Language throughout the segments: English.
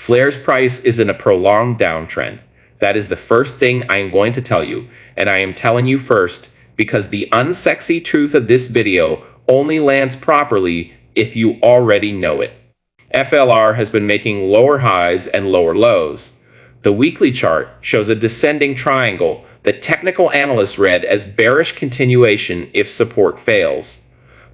Flare's price is in a prolonged downtrend. That is the first thing I am going to tell you, and I am telling you first because the unsexy truth of this video only lands properly if you already know it. FLR has been making lower highs and lower lows. The weekly chart shows a descending triangle that technical analysts read as bearish continuation if support fails.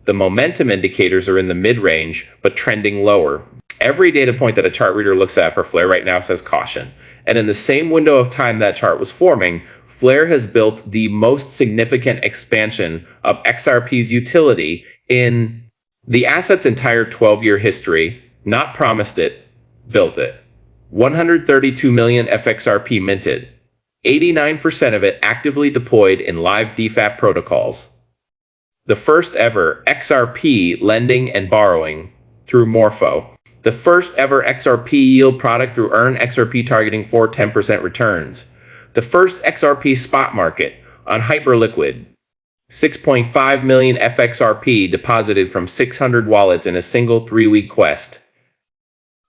The momentum indicators are in the mid-range, but trending lower. Every data point that a chart reader looks at for Flare right now says caution. And in the same window of time that chart was forming, Flare has built the most significant expansion of XRP's utility in the asset's entire 12-year history. Not promised it, built it. 132 million FXRP minted. 89% of it actively deployed in live DeFi protocols. The first ever XRP lending and borrowing through Morpho. The first ever XRP yield product through EarnXRP targeting for 10% returns. The first XRP spot market on Hyperliquid. 6.5 million FXRP deposited from 600 wallets in a single 3-week quest.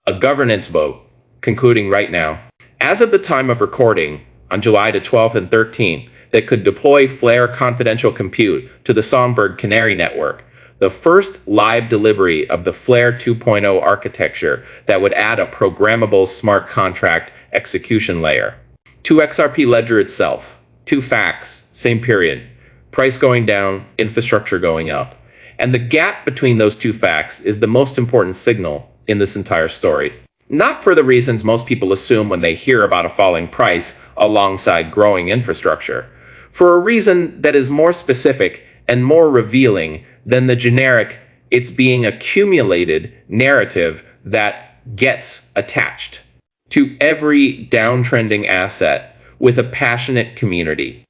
A governance vote, concluding right now. As of the time of recording, on July the 12th and 13th, that could deploy Flare confidential compute to the Songbird Canary network, the first live delivery of the Flare 2.0 architecture that would add a programmable smart contract execution layer. To XRP Ledger itself, 2 facts, same period, price going down, infrastructure going up. And the gap between those 2 facts is the most important signal in this entire story. Not for the reasons most people assume when they hear about a falling price alongside growing infrastructure. For a reason that is more specific and more revealing than the generic "it's being accumulated" narrative that gets attached to every downtrending asset with a passionate community.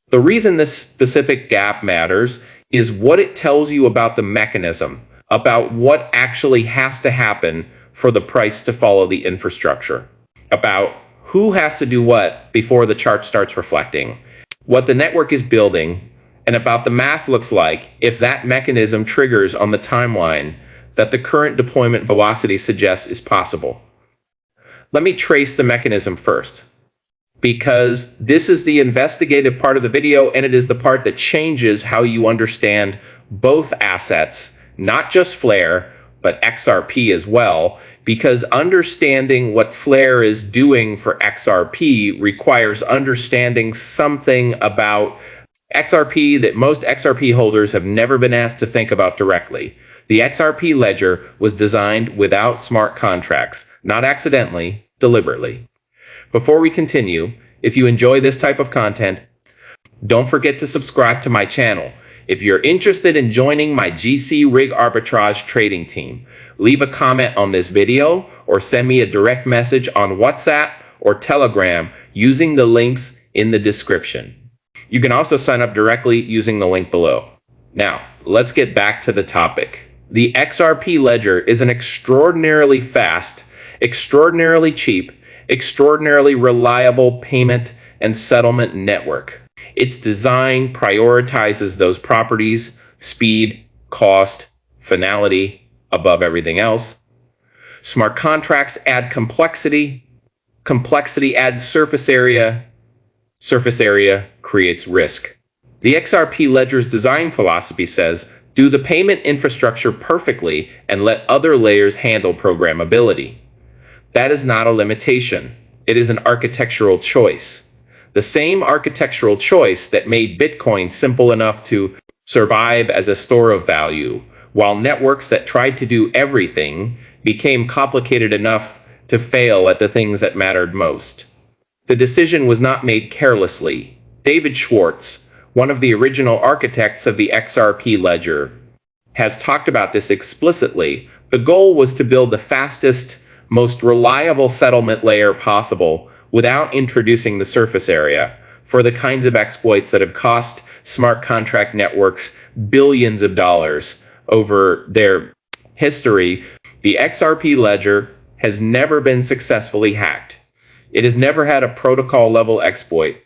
The reason this specific gap matters is what it tells you about the mechanism, about what actually has to happen for the price to follow the infrastructure, about who has to do what before the chart starts reflecting, what the network is building, and about the math looks like if that mechanism triggers on the timeline that the current deployment velocity suggests is possible. Let me trace the mechanism first, because this is the investigative part of the video, and it is the part that changes how you understand both assets, not just Flare, but XRP as well, because understanding what Flare is doing for XRP requires understanding something about XRP that most XRP holders have never been asked to think about directly. The XRP Ledger was designed without smart contracts, not accidentally, deliberately. Before we continue, if you enjoy this type of content, don't forget to subscribe to my channel. If you're interested in joining my GCRIG arbitrage trading team, leave a comment on this video or send me a direct message on WhatsApp or Telegram using the links in the description. You can also sign up directly using the link below. Now, let's get back to the topic. The XRP Ledger is an extraordinarily fast, extraordinarily cheap, extraordinarily reliable payment and settlement network. Its design prioritizes those properties: speed, cost, finality, above everything else. Smart contracts add complexity. Complexity adds surface area. Surface area creates risk. The XRP Ledger's design philosophy says, do the payment infrastructure perfectly and let other layers handle programmability. That is not a limitation. It is an architectural choice. The same architectural choice that made Bitcoin simple enough to survive as a store of value, while networks that tried to do everything became complicated enough to fail at the things that mattered most. The decision was not made carelessly. David Schwartz, one of the original architects of the XRP Ledger, has talked about this explicitly. The goal was to build the fastest, most reliable settlement layer possible without introducing the surface area for the kinds of exploits that have cost smart contract networks billions of dollars over their history. The XRP Ledger has never been successfully hacked. It has never had a protocol-level exploit.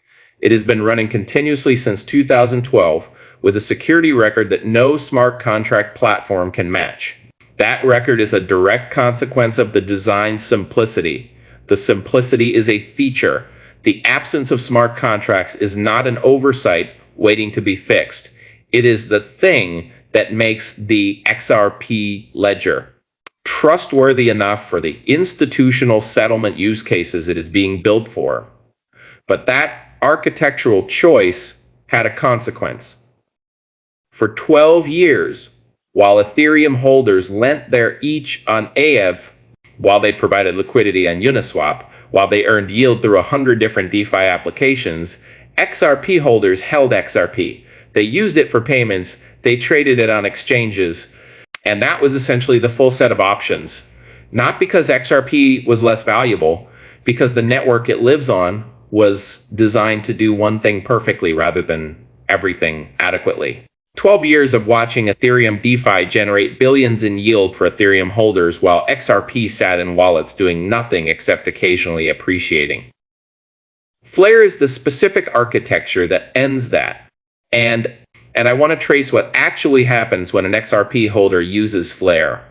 It has been running continuously since 2012 with a security record that no smart contract platform can match. That record is a direct consequence of the design simplicity. The simplicity is a feature. The absence of smart contracts is not an oversight waiting to be fixed. It is the thing that makes the XRP Ledger trustworthy enough for the institutional settlement use cases it is being built for. But that architectural choice had a consequence. For 12 years, while Ethereum holders lent their ETH on AEV, while they provided liquidity on Uniswap, while they earned yield through 100 different DeFi applications, XRP holders held XRP. They used it for payments, they traded it on exchanges, and that was essentially the full set of options. Not because XRP was less valuable, because the network it lives on was designed to do one thing perfectly rather than everything adequately. 12 years of watching Ethereum DeFi generate billions in yield for Ethereum holders while XRP sat in wallets doing nothing except occasionally appreciating. Flare is the specific architecture that ends that. And I want to trace what actually happens when an XRP holder uses Flare,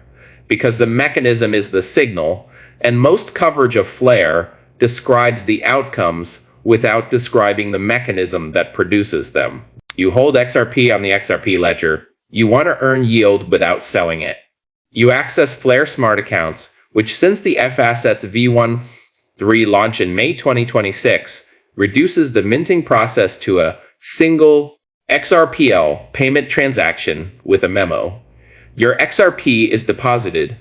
because the mechanism is the signal, and most coverage of Flare describes the outcomes without describing the mechanism that produces them. You hold XRP on the XRP Ledger. You want to earn yield without selling it. You access Flare Smart Accounts, which since the F-Assets V1.3 launch in May 2026, reduces the minting process to a single XRPL payment transaction with a memo. Your XRP is deposited.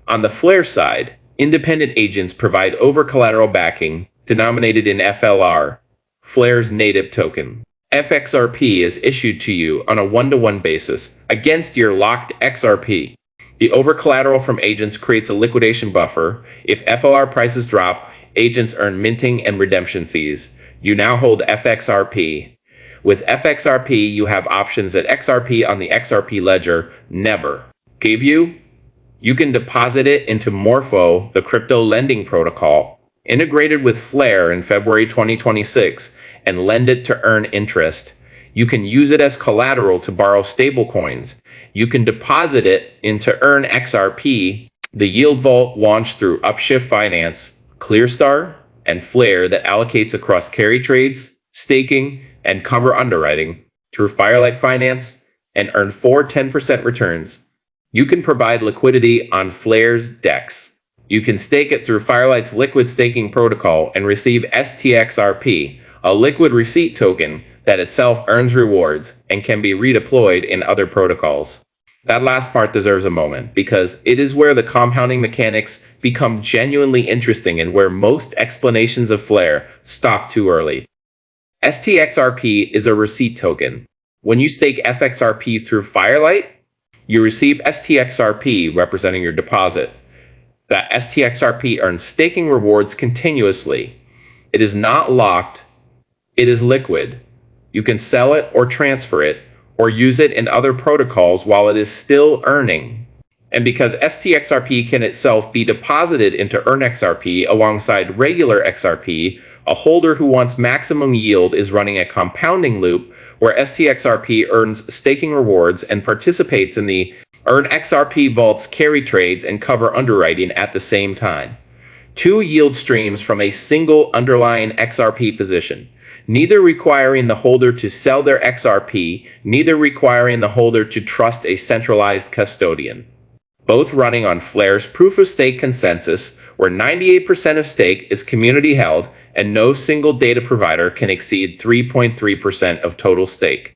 On the Flare side, independent agents provide over-collateral backing denominated in FLR, Flare's native token. FXRP is issued to you on a one-to-one basis against your locked XRP. The over-collateral from agents creates a liquidation buffer. If FLR prices drop, agents earn minting and redemption fees. You now hold FXRP. With FXRP, you have options that XRP on the XRP Ledger never gave you. You can deposit it into Morpho, the crypto lending protocol, integrated with Flare in February 2026, and lend it to earn interest. You can use it as collateral to borrow stablecoins. You can deposit it into EarnXRP, the yield vault launched through Upshift Finance, Clearstar, and Flare that allocates across carry trades, staking, and cover underwriting through Firelight Finance and earn 10% returns. You can provide liquidity on Flare's DEX. You can stake it through Firelight's liquid staking protocol and receive STXRP, a liquid receipt token that itself earns rewards and can be redeployed in other protocols. That last part deserves a moment, because it is where the compounding mechanics become genuinely interesting and where most explanations of Flare stop too early. STXRP is a receipt token. When you stake FXRP through Firelight, you receive STXRP representing your deposit. That STXRP earns staking rewards continuously. It is not locked. It is liquid. You can sell it or transfer it or use it in other protocols while it is still earning. And because STXRP can itself be deposited into EarnXRP alongside regular XRP, a holder who wants maximum yield is running a compounding loop where STXRP earns staking rewards and participates in the EarnXRP vault's carry trades and cover underwriting at the same time. Two yield streams from a single underlying XRP position, neither requiring the holder to sell their XRP, neither requiring the holder to trust a centralized custodian. Both running on Flare's proof-of-stake consensus, where 98% of stake is community held and no single data provider can exceed 3.3% of total stake.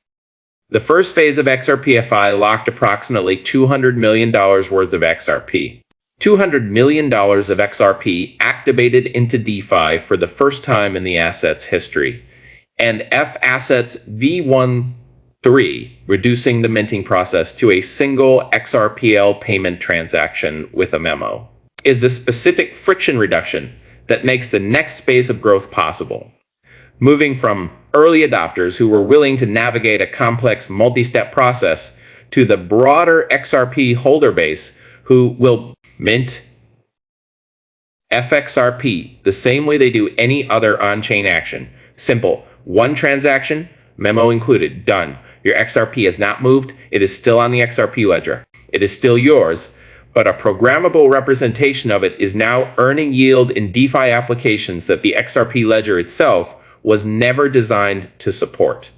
The first phase of XRPFI locked approximately $200 million worth of XRP. $200 million of XRP activated into DeFi for the first time in the asset's history, and F-Assets V1.3, reducing the minting process to a single XRPL payment transaction with a memo, is the specific friction reduction that makes the next phase of growth possible. Moving from early adopters who were willing to navigate a complex multi-step process to the broader XRP holder base who will mint FXRP the same way they do any other on-chain action. Simple. One transaction, memo included, done. Your XRP has not moved. It is still on the XRP ledger. It is still yours, but a programmable representation of it is now earning yield in DeFi applications that the XRP Ledger itself was never designed to support.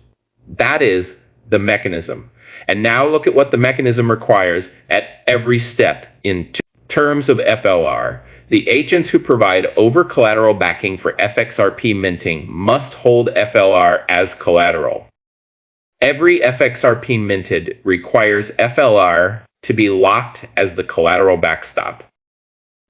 That is the mechanism. And now look at what the mechanism requires at every step in terms of FLR. The agents who provide over-collateral backing for FXRP minting must hold FLR as collateral. Every FXRP minted requires FLR to be locked as the collateral backstop.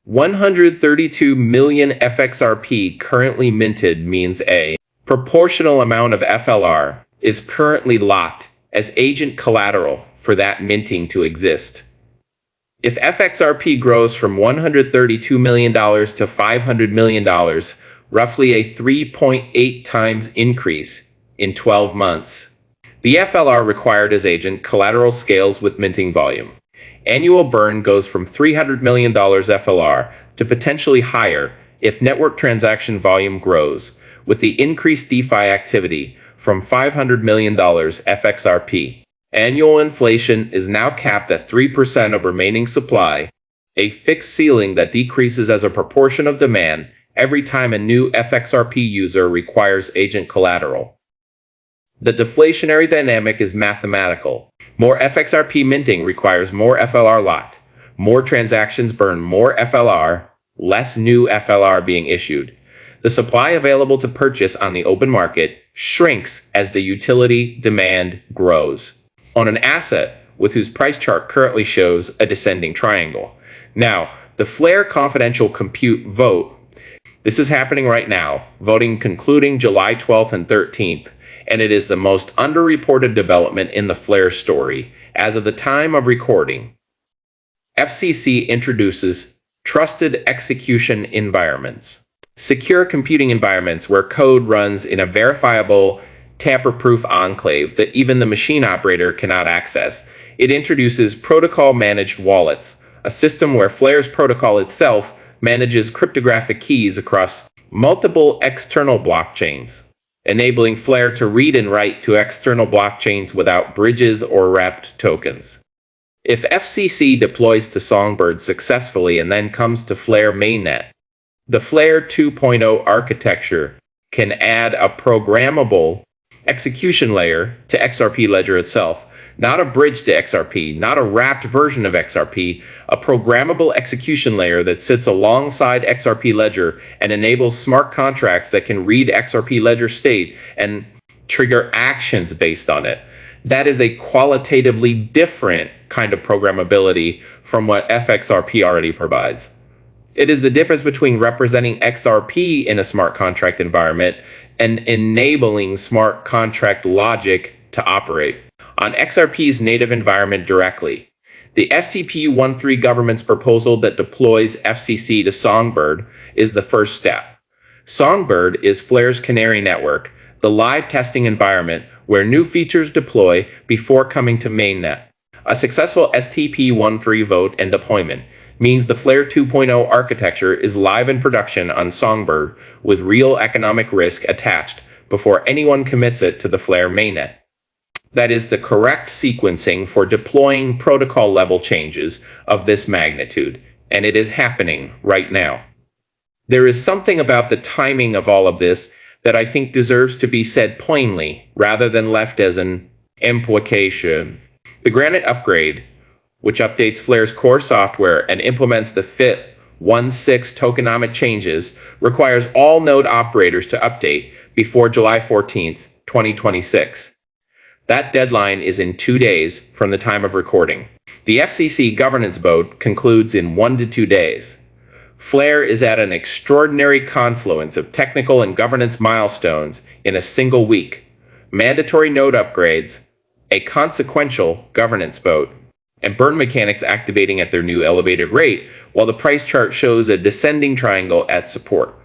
132 million FXRP currently minted means a proportional amount of FLR is currently locked as agent collateral for that minting to exist. If FXRP grows from $132 million to $500 million, roughly a 3.8 times increase in 12 months, the FLR required as agent collateral scales with minting volume. Annual burn goes from $300 million FLR to potentially higher if network transaction volume grows, with the increased DeFi activity from $500 million FXRP. Annual inflation is now capped at 3% of remaining supply, a fixed ceiling that decreases as a proportion of demand every time a new FXRP user requires agent collateral. The deflationary dynamic is mathematical. More FXRP minting requires more FLR locked. More transactions burn more FLR, less new FLR being issued. The supply available to purchase on the open market shrinks as the utility demand grows on an asset with whose price chart currently shows a descending triangle. Now, the Flare confidential compute vote, this is happening right now, voting concluding July 12th and 13th, and it is the most underreported development in the Flare story. As of the time of recording, FCC introduces trusted execution environments, secure computing environments where code runs in a verifiable, tamper-proof enclave that even the machine operator cannot access. It introduces protocol-managed wallets, a system where Flare's protocol itself manages cryptographic keys across multiple external blockchains, enabling Flare to read and write to external blockchains without bridges or wrapped tokens. If FCC deploys to Songbird successfully and then comes to Flare mainnet, the Flare 2.0 architecture can add a programmable execution layer to XRP Ledger itself, not a bridge to XRP, not a wrapped version of XRP, a programmable execution layer that sits alongside XRP Ledger and enables smart contracts that can read XRP Ledger state and trigger actions based on it. That is a qualitatively different kind of programmability from what FXRP already provides. It is the difference between representing XRP in a smart contract environment and enabling smart contract logic to operate on XRP's native environment directly. The STP-13 government's proposal that deploys FCC to Songbird is the first step. Songbird is Flare's canary network, the live testing environment where new features deploy before coming to mainnet. A successful STP-13 vote and deployment means the Flare 2.0 architecture is live in production on Songbird with real economic risk attached before anyone commits it to the Flare mainnet. That is the correct sequencing for deploying protocol level changes of this magnitude, and it is happening right now. There is something about the timing of all of this that I think deserves to be said plainly rather than left as an implication. The Granite upgrade, which updates Flare's core software and implements the FIT16 tokenomic changes, requires all node operators to update before July 14th, 2026. That deadline is in 2 days from the time of recording. The FCC governance vote concludes in 1 to 2 days. Flare is at an extraordinary confluence of technical and governance milestones in a single week. Mandatory node upgrades, a consequential governance vote, and burn mechanics activating at their new elevated rate, while the price chart shows a descending triangle at support.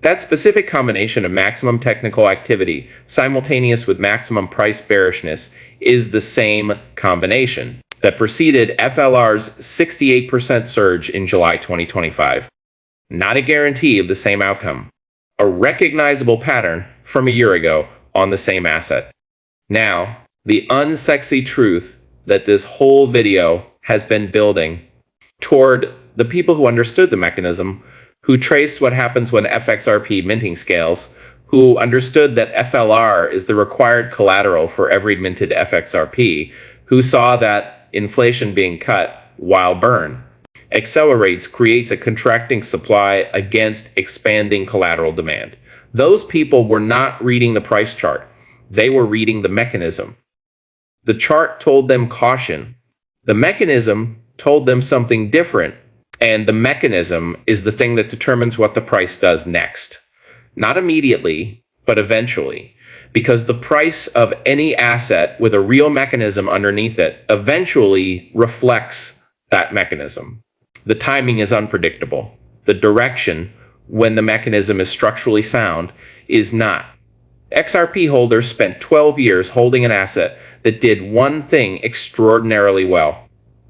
That specific combination of maximum technical activity simultaneous with maximum price bearishness is the same combination that preceded FLR's 68% surge in July 2025. Not a guarantee of the same outcome. A recognizable pattern from a year ago on the same asset. Now, the unsexy truth that this whole video has been building toward the people who understood the mechanism, who traced what happens when FXRP minting scales, who understood that FLR is the required collateral for every minted FXRP, who saw that inflation being cut while burn accelerates, creates a contracting supply against expanding collateral demand. Those people were not reading the price chart. They were reading the mechanism. The chart told them caution. The mechanism told them something different. And the mechanism is the thing that determines what the price does next. Not immediately, but eventually. Because the price of any asset with a real mechanism underneath it eventually reflects that mechanism. The timing is unpredictable. The direction, when the mechanism is structurally sound, is not. XRP holders spent 12 years holding an asset that did one thing extraordinarily well: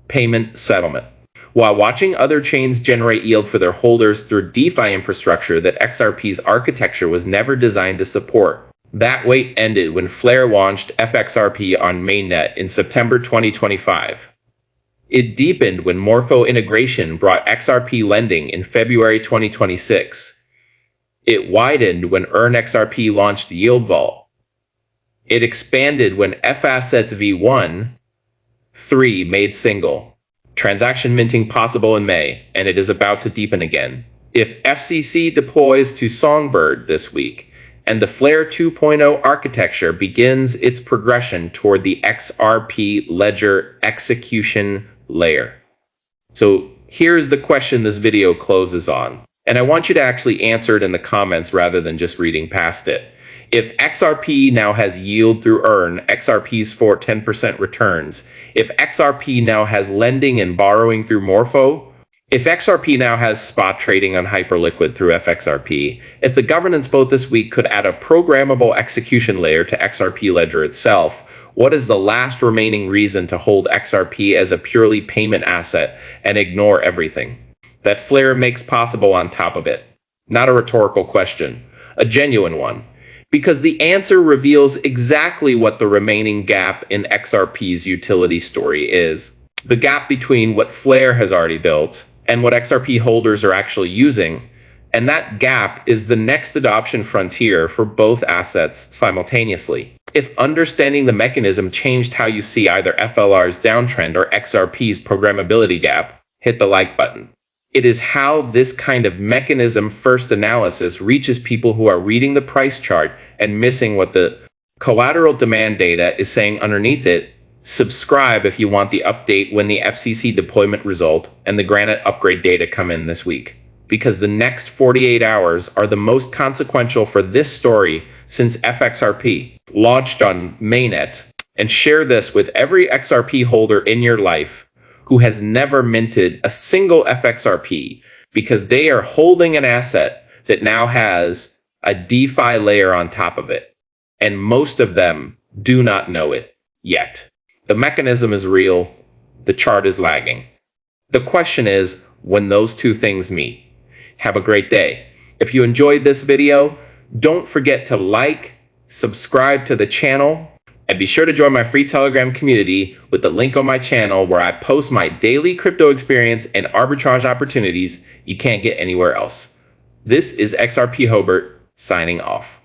payment settlement, while watching other chains generate yield for their holders through DeFi infrastructure that XRP's architecture was never designed to support. That wait ended when Flare launched FXRP on mainnet in September 2025. It deepened when Morpho integration brought XRP lending in February 2026. It widened when EarnXRP launched Yield Vault. It expanded when F-Assets v1.3 made single transaction minting possible in May, and it is about to deepen again. If FCC deploys to Songbird this week, and the Flare 2.0 architecture begins its progression toward the XRP Ledger execution layer. So here's the question this video closes on, and I want you to actually answer it in the comments rather than just reading past it. If XRP now has yield through EarnXRP's for 10% returns, if XRP now has lending and borrowing through Morpho, if XRP now has spot trading on Hyperliquid through FXRP, if the governance vote this week could add a programmable execution layer to XRP Ledger itself, what is the last remaining reason to hold XRP as a purely payment asset and ignore everything that Flare makes possible on top of it? Not a rhetorical question, a genuine one, because the answer reveals exactly what the remaining gap in XRP's utility story is. The gap between what Flare has already built and what XRP holders are actually using, and that gap is the next adoption frontier for both assets simultaneously. If understanding the mechanism changed how you see either FLR's downtrend or XRP's programmability gap, hit the like button. It is how this kind of mechanism-first analysis reaches people who are reading the price chart and missing what the collateral demand data is saying underneath it. Subscribe if you want the update when the FCC deployment result and the Granite upgrade data come in this week, because the next 48 hours are the most consequential for this story since FXRP launched on mainnet. And share this with every XRP holder in your life who has never minted a single FXRP, because they are holding an asset that now has a DeFi layer on top of it, and most of them do not know it yet. The mechanism is real, the chart is lagging. The question is when those two things meet. Have a great day. If you enjoyed this video, don't forget to like, subscribe to the channel, and be sure to join my free Telegram community with the link on my channel, where I post my daily crypto experience and arbitrage opportunities you can't get anywhere else. This is XRP Hobart signing off.